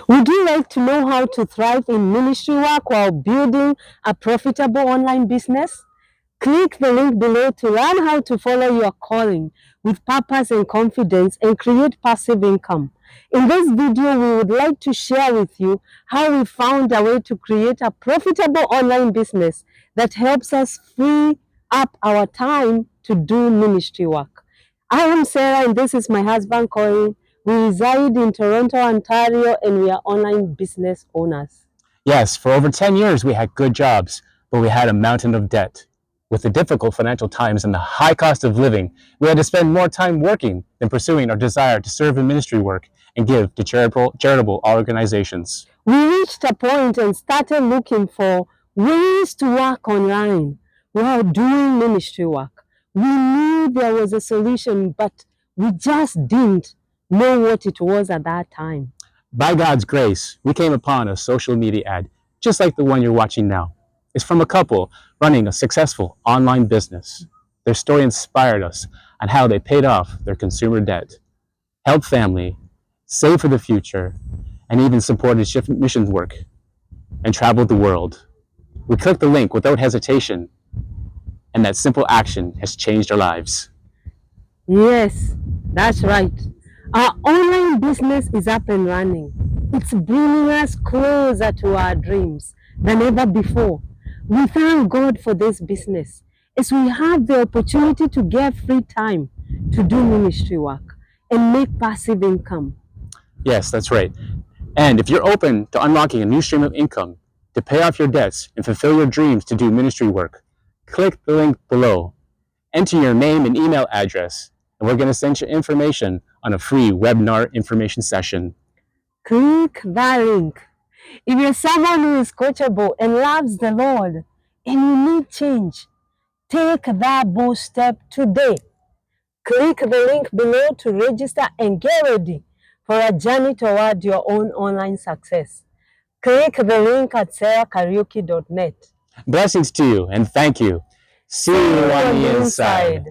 Would you like to know how to thrive in ministry work while building a profitable online business? Click the link below to learn how to follow your calling with purpose and confidence and create passive income. In this video, we would like to share with you how we found a way to create a profitable online business that helps us free up our time to do ministry work. I am Sarah and this is my husband Colin. We reside in Toronto, Ontario, and we are online business owners. Yes, for over 10 years we had good jobs, but we had a mountain of debt. With the difficult financial times and the high cost of living, we had to spend more time working than pursuing our desire to serve in ministry work and give to charitable organizations. We reached a point and started looking for ways to work online while doing ministry work. We knew there was a solution, but we just didn't know what it was at that time. By God's grace, we came upon a social media ad, just like the one you're watching now. It's from a couple running a successful online business. Their story inspired us on how they paid off their consumer debt, helped family, saved for the future, and even supported missions work and traveled the world. We clicked the link without hesitation, and that simple action has changed our lives. Yes, that's right. Our online business is up and running. It's bringing us closer to our dreams than ever before. We thank God for this business as we have the opportunity to get free time to do ministry work and make passive income. Yes, that's right. And if you're open to unlocking a new stream of income, to pay off your debts and fulfill your dreams to do ministry work, click the link below. Enter your name and email address, and we're going to send you information on a free webinar information session. Click that link. If you're someone who is coachable and loves the Lord and you need change, take that bold step today. Click the link below to register and get ready for a journey toward your own online success. Click the link at sarahkaraoke.net. Blessings to you and thank you. See you on the inside.